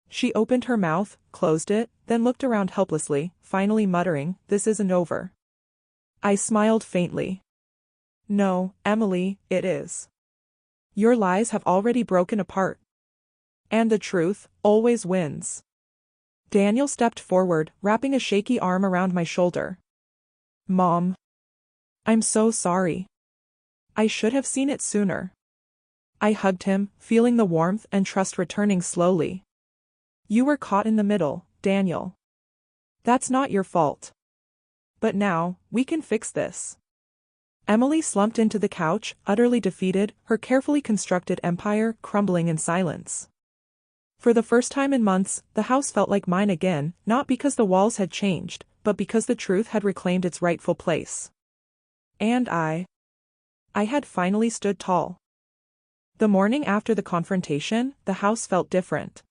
A: She opened her mouth, closed it, then looked around helplessly, finally muttering, "This isn't over." I smiled faintly. "No, Emily, it is. Your lies have already broken apart. And the truth always wins." Daniel stepped forward, wrapping a shaky arm around my shoulder. "Mom. I'm so sorry. I should have seen it sooner." I hugged him, feeling the warmth and trust returning slowly. "You were caught in the middle, Daniel. That's not your fault. But now, we can fix this." Emily slumped into the couch, utterly defeated, her carefully constructed empire crumbling in silence. For the first time in months, the house felt like mine again, not because the walls had changed, but because the truth had reclaimed its rightful place. And I had finally stood tall. The morning after the confrontation, the house felt different.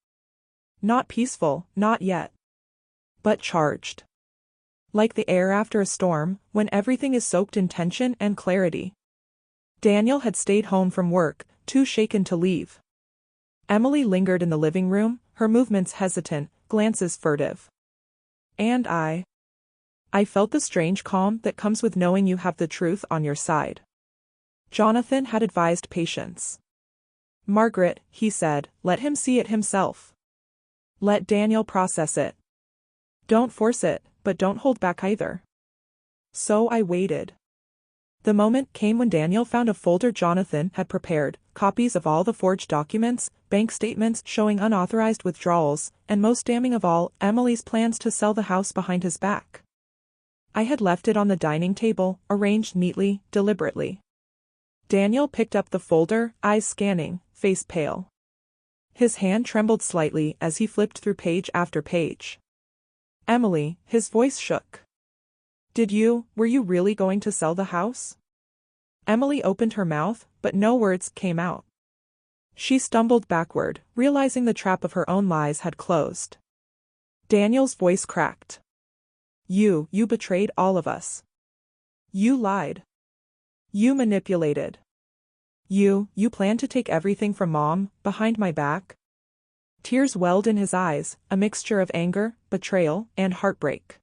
A: Not peaceful, not yet. But charged. Like the air after a storm, when everything is soaked in tension and clarity. Daniel had stayed home from work, too shaken to leave. Emily lingered in the living room, her movements hesitant, glances furtive. And I felt the strange calm that comes with knowing you have the truth on your side. Jonathan had advised patience. "Margaret," he said, "let him see it himself. Let Daniel process it. Don't force it, but don't hold back either." So I waited. The moment came when Daniel found a folder Jonathan had prepared, copies of all the forged documents, bank statements showing unauthorized withdrawals, and most damning of all, Emily's plans to sell the house behind his back. I had left it on the dining table, arranged neatly, deliberately. Daniel picked up the folder, eyes scanning, face pale. His hand trembled slightly as he flipped through page after page. "Emily," his voice shook. Were you really going to sell the house?" Emily opened her mouth, but no words came out. She stumbled backward, realizing the trap of her own lies had closed. Daniel's voice cracked. You betrayed all of us. You lied. You manipulated. You planned to take everything from Mom, behind my back." Tears welled in his eyes, a mixture of anger, betrayal, and heartbreak.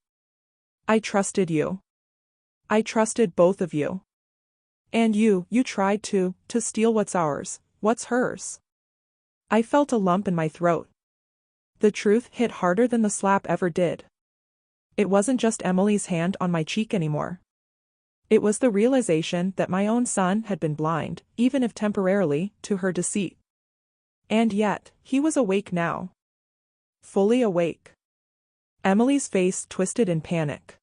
A: "I trusted you. I trusted both of you. And you tried to steal what's ours, what's hers." I felt a lump in my throat. The truth hit harder than the slap ever did. It wasn't just Emily's hand on my cheek anymore. It was the realization that my own son had been blind, even if temporarily, to her deceit. And yet, he was awake now. Fully awake. Emily's face twisted in panic.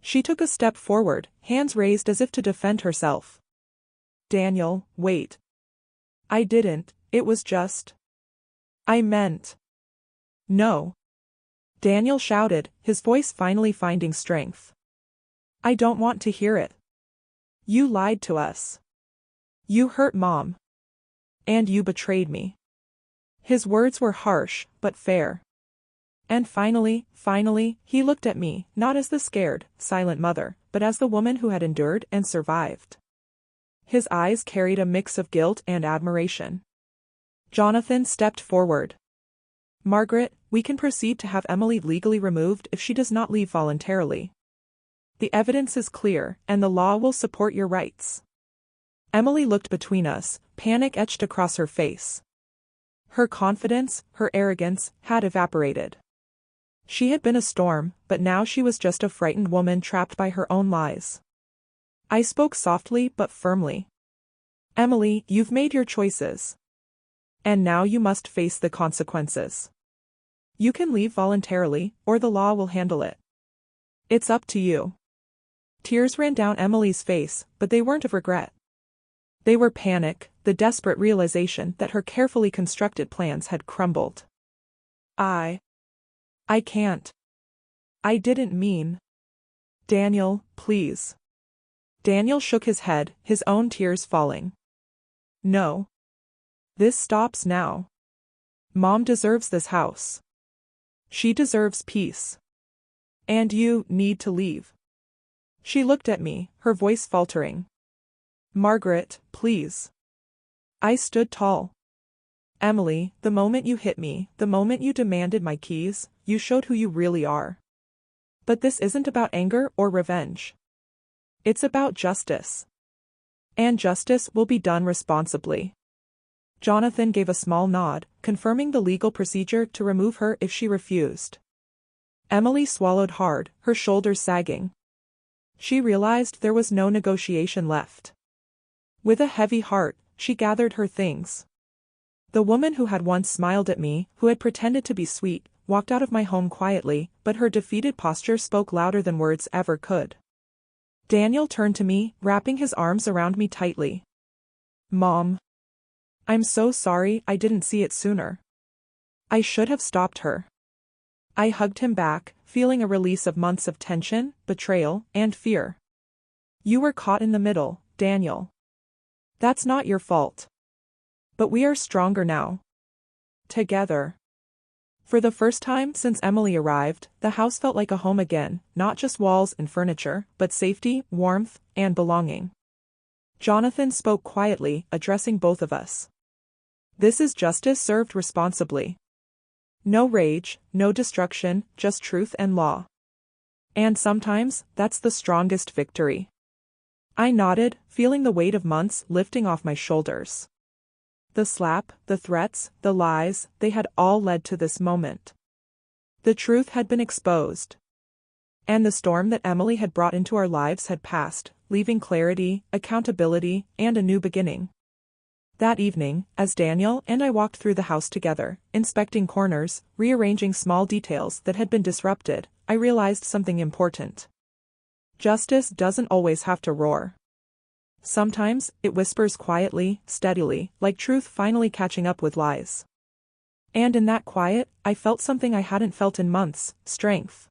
A: She took a step forward, hands raised as if to defend herself. "Daniel, wait. I didn't, it was just. I meant." "No." Daniel shouted, his voice finally finding strength. "I don't want to hear it. You lied to us. You hurt Mom. And you betrayed me." His words were harsh, but fair. And finally, he looked at me, not as the scared, silent mother, but as the woman who had endured and survived. His eyes carried a mix of guilt and admiration. Jonathan stepped forward. "Margaret, we can proceed to have Emily legally removed if she does not leave voluntarily. The evidence is clear, and the law will support your rights." Emily looked between us, panic etched across her face. Her confidence, her arrogance, had evaporated. She had been a storm, but now she was just a frightened woman trapped by her own lies. I spoke softly but firmly. "Emily, you've made your choices. And now you must face the consequences. You can leave voluntarily, or the law will handle it. It's up to you." Tears ran down Emily's face, but they weren't of regret. They were panic, the desperate realization that her carefully constructed plans had crumbled. I can't. I didn't mean. Daniel, please. Daniel shook his head, his own tears falling. No. This stops now. Mom deserves this house. She deserves peace. And you need to leave. She looked at me, her voice faltering. Margaret, please. I stood tall. Emily, the moment you hit me, the moment you demanded my keys, you showed who you really are. But this isn't about anger or revenge. It's about justice. And justice will be done responsibly. Jonathan gave a small nod, confirming the legal procedure to remove her if she refused. Emily swallowed hard, her shoulders sagging. She realized there was no negotiation left. With a heavy heart, she gathered her things. The woman who had once smiled at me, who had pretended to be sweet, walked out of my home quietly, but her defeated posture spoke louder than words ever could. Daniel turned to me, wrapping his arms around me tightly. Mom. I'm so sorry I didn't see it sooner. I should have stopped her. I hugged him back, feeling a release of months of tension, betrayal, and fear. You were caught in the middle, Daniel. That's not your fault. But we are stronger now. Together. For the first time since Emily arrived, the house felt like a home again, not just walls and furniture, but safety, warmth, and belonging. Jonathan spoke quietly, addressing both of us. This is justice served responsibly. No rage, no destruction, just truth and law. And sometimes, that's the strongest victory. I nodded, feeling the weight of months lifting off my shoulders. The slap, the threats, the lies, they had all led to this moment. The truth had been exposed. And the storm that Emily had brought into our lives had passed, leaving clarity, accountability, and a new beginning. That evening, as Daniel and I walked through the house together, inspecting corners, rearranging small details that had been disrupted, I realized something important. Justice doesn't always have to roar. Sometimes, it whispers quietly, steadily, like truth finally catching up with lies. And in that quiet, I felt something I hadn't felt in months, strength.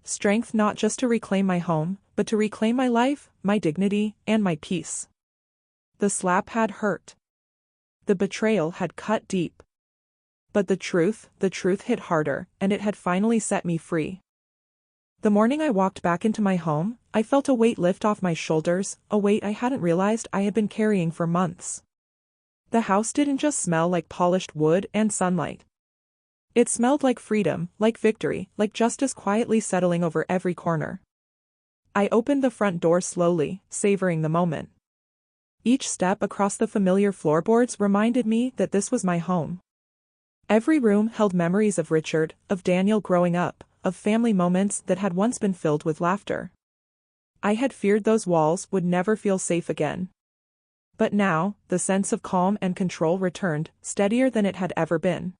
A: Strength not just to reclaim my home, but to reclaim my life, my dignity, and my peace. The slap had hurt. The betrayal had cut deep. But the truth hit harder, and it had finally set me free. The morning I walked back into my home, I felt a weight lift off my shoulders, a weight I hadn't realized I had been carrying for months. The house didn't just smell like polished wood and sunlight. It smelled like freedom, like victory, like justice quietly settling over every corner. I opened the front door slowly, savoring the moment. Each step across the familiar floorboards reminded me that this was my home. Every room held memories of Richard, of Daniel growing up, of family moments that had once been filled with laughter. I had feared those walls would never feel safe again. But now, the sense of calm and control returned, steadier than it had ever been.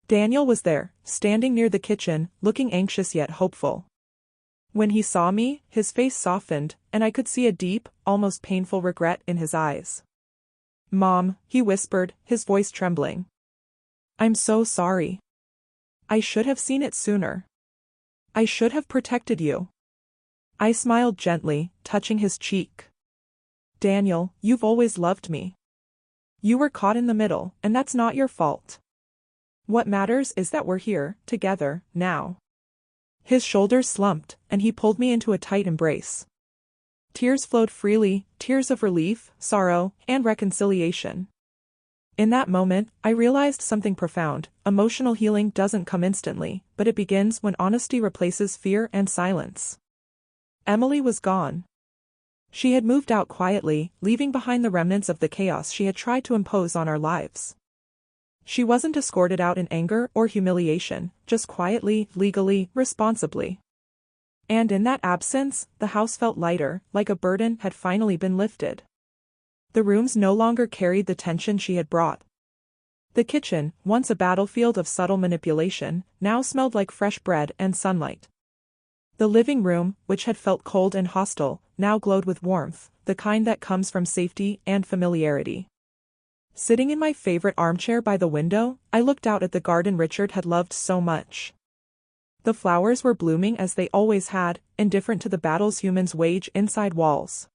A: Daniel was there, standing near the kitchen, looking anxious yet hopeful. When he saw me, his face softened, and I could see a deep, almost painful regret in his eyes. Mom, he whispered, his voice trembling. I'm so sorry. I should have seen it sooner. I should have protected you. I smiled gently, touching his cheek. Daniel, you've always loved me. You were caught in the middle, and that's not your fault. What matters is that we're here, together, now. His shoulders slumped, and he pulled me into a tight embrace. Tears flowed freely, tears of relief, sorrow, and reconciliation. In that moment, I realized something profound. Emotional healing doesn't come instantly, but it begins when honesty replaces fear and silence. Emily was gone. She had moved out quietly, leaving behind the remnants of the chaos she had tried to impose on our lives. She wasn't escorted out in anger or humiliation, just quietly, legally, responsibly. And in that absence, the house felt lighter, like a burden had finally been lifted. The rooms no longer carried the tension she had brought. The kitchen, once a battlefield of subtle manipulation, now smelled like fresh bread and sunlight. The living room, which had felt cold and hostile, now glowed with warmth, the kind that comes from safety and familiarity. Sitting in my favorite armchair by the window, I looked out at the garden Richard had loved so much. The flowers were blooming as they always had, indifferent to the battles humans wage inside walls.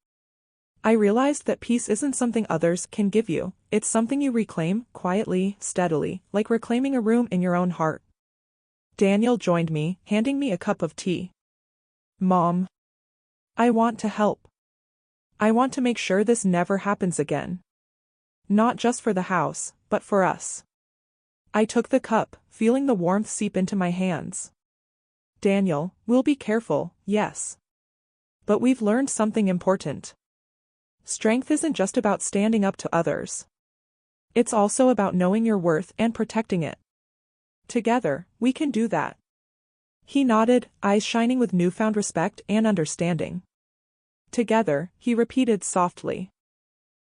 A: I realized that peace isn't something others can give you, it's something you reclaim, quietly, steadily, like reclaiming a room in your own heart. Daniel joined me, handing me a cup of tea. Mom. I want to help. I want to make sure this never happens again. Not just for the house, but for us. I took the cup, feeling the warmth seep into my hands. Daniel, we'll be careful, yes. But we've learned something important. Strength isn't just about standing up to others. It's also about knowing your worth and protecting it. Together, we can do that. He nodded, eyes shining with newfound respect and understanding. Together, he repeated softly.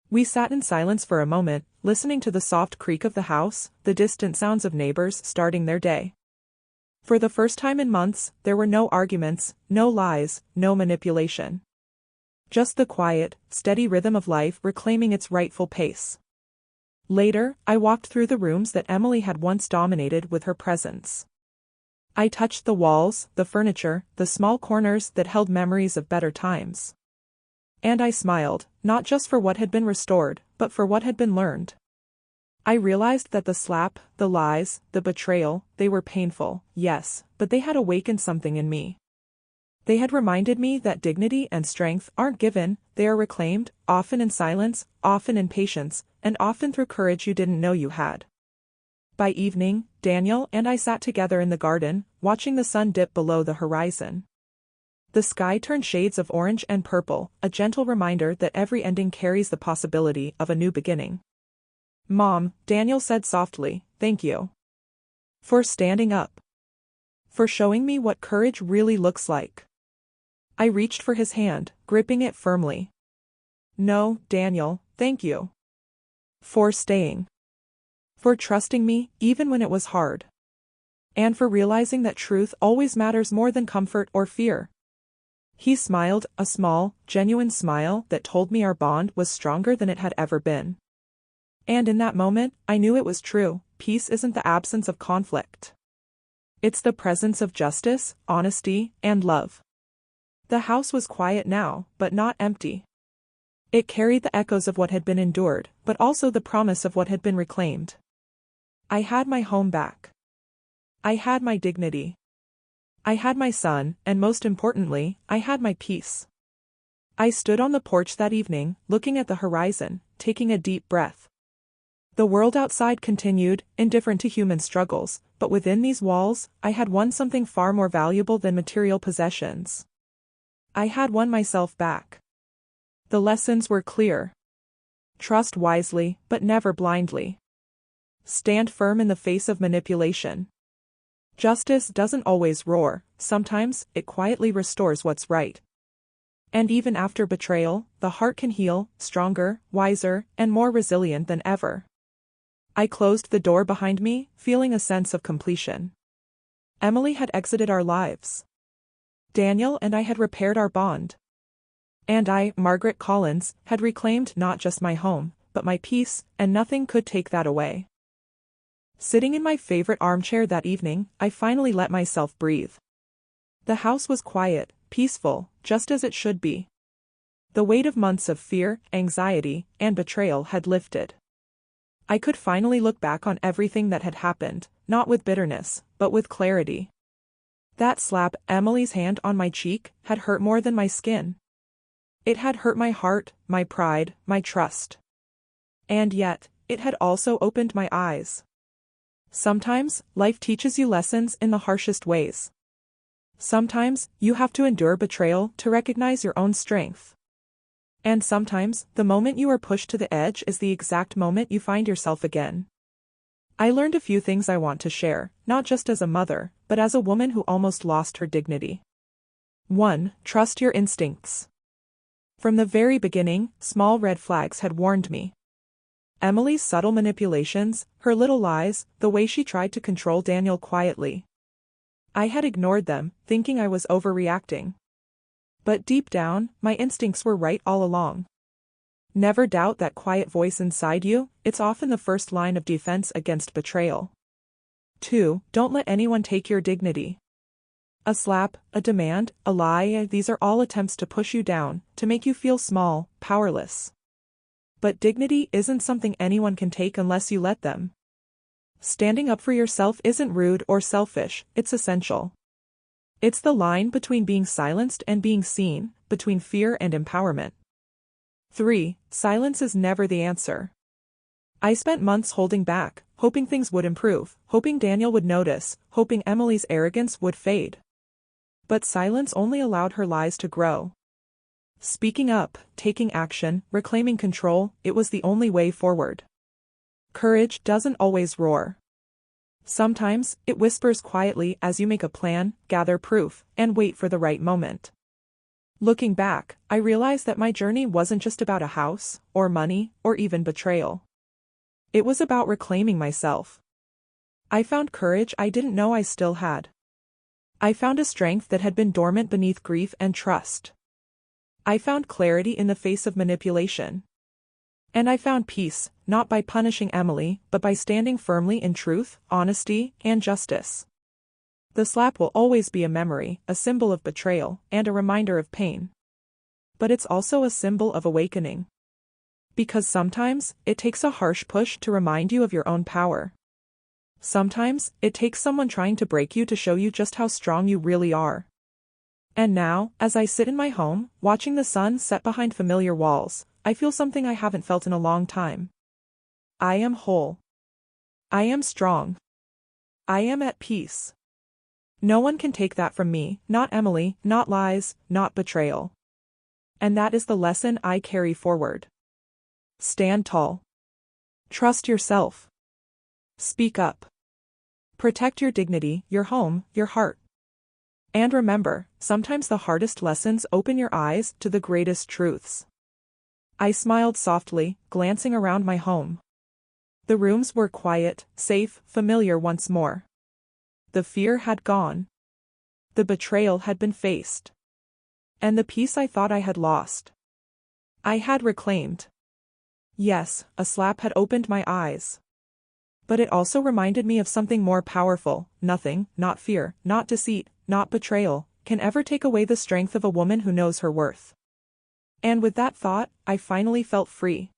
A: We sat in silence for a moment, listening to the soft creak of the house, the distant sounds of neighbors starting their day. For the first time in months, there were no arguments, no lies, no manipulation. Just the quiet, steady rhythm of life reclaiming its rightful pace. Later, I walked through the rooms that Emily had once dominated with her presence. I touched the walls, the furniture, the small corners that held memories of better times. And I smiled, not just for what had been restored, but for what had been learned. I realized that the slap, the lies, the betrayal, they were painful, yes, but they had awakened something in me. They had reminded me that dignity and strength aren't given, they are reclaimed, often in silence, often in patience, and often through courage you didn't know you had. By evening, Daniel and I sat together in the garden, watching the sun dip below the horizon. The sky turned shades of orange and purple, a gentle reminder that every ending carries the possibility of a new beginning. Mom, Daniel said softly, thank you. For standing up. For showing me what courage really looks like. I reached for his hand, gripping it firmly. No, Daniel, thank you. For staying. For trusting me, even when it was hard. And for realizing that truth always matters more than comfort or fear. He smiled, a small, genuine smile that told me our bond was stronger than it had ever been. And in that moment, I knew it was true, peace isn't the absence of conflict. It's the presence of justice, honesty, and love. The house was quiet now, but not empty. It carried the echoes of what had been endured, but also the promise of what had been reclaimed. I had my home back. I had my dignity. I had my son, and most importantly, I had my peace. I stood on the porch that evening, looking at the horizon, taking a deep breath. The world outside continued, indifferent to human struggles, but within these walls, I had won something far more valuable than material possessions. I had won myself back. The lessons were clear. Trust wisely, but never blindly. Stand firm in the face of manipulation. Justice doesn't always roar, sometimes it quietly restores what's right. And even after betrayal, the heart can heal, stronger, wiser, and more resilient than ever. I closed the door behind me, feeling a sense of completion. Emily had exited our lives. Daniel and I had repaired our bond. And I, Margaret Collins, had reclaimed not just my home, but my peace, and nothing could take that away. Sitting in my favorite armchair that evening, I finally let myself breathe. The house was quiet, peaceful, just as it should be. The weight of months of fear, anxiety, and betrayal had lifted. I could finally look back on everything that had happened, not with bitterness, but with clarity. That slap, Emily's hand on my cheek, had hurt more than my skin. It had hurt my heart, my pride, my trust. And yet, it had also opened my eyes. Sometimes, life teaches you lessons in the harshest ways. Sometimes, you have to endure betrayal to recognize your own strength. And sometimes, the moment you are pushed to the edge is the exact moment you find yourself again. I learned a few things I want to share, not just as a mother, but as a woman who almost lost her dignity. 1. Trust your instincts. From the very beginning, small red flags had warned me. Emily's subtle manipulations, her little lies, the way she tried to control Daniel quietly. I had ignored them, thinking I was overreacting. But deep down, my instincts were right all along. Never doubt that quiet voice inside you, it's often the first line of defense against betrayal. 2. Don't let anyone take your dignity. A slap, a demand, a lie, these are all attempts to push you down, to make you feel small, powerless. But dignity isn't something anyone can take unless you let them. Standing up for yourself isn't rude or selfish, it's essential. It's the line between being silenced and being seen, between fear and empowerment. 3. Silence is never the answer. I spent months holding back, hoping things would improve, hoping Daniel would notice, hoping Emily's arrogance would fade. But silence only allowed her lies to grow. Speaking up, taking action, reclaiming control, it was the only way forward. Courage doesn't always roar. Sometimes, it whispers quietly as you make a plan, gather proof, and wait for the right moment. Looking back, I realized that my journey wasn't just about a house, or money, or even betrayal. It was about reclaiming myself. I found courage I didn't know I still had. I found a strength that had been dormant beneath grief and trust. I found clarity in the face of manipulation. And I found peace, not by punishing Emily, but by standing firmly in truth, honesty, and justice. The slap will always be a memory, a symbol of betrayal, and a reminder of pain. But it's also a symbol of awakening. Because sometimes, it takes a harsh push to remind you of your own power. Sometimes, it takes someone trying to break you to show you just how strong you really are. And now, as I sit in my home, watching the sun set behind familiar walls, I feel something I haven't felt in a long time. I am whole. I am strong. I am at peace. No one can take that from me, not Emily, not lies, not betrayal. And that is the lesson I carry forward. Stand tall. Trust yourself. Speak up. Protect your dignity, your home, your heart. And remember, sometimes the hardest lessons open your eyes to the greatest truths. I smiled softly, glancing around my home. The rooms were quiet, safe, familiar once more. The fear had gone. The betrayal had been faced. And the peace I thought I had lost, I had reclaimed. Yes, a slap had opened my eyes. But it also reminded me of something more powerful. Nothing, not fear, not deceit, not betrayal, can ever take away the strength of a woman who knows her worth. And with that thought, I finally felt free.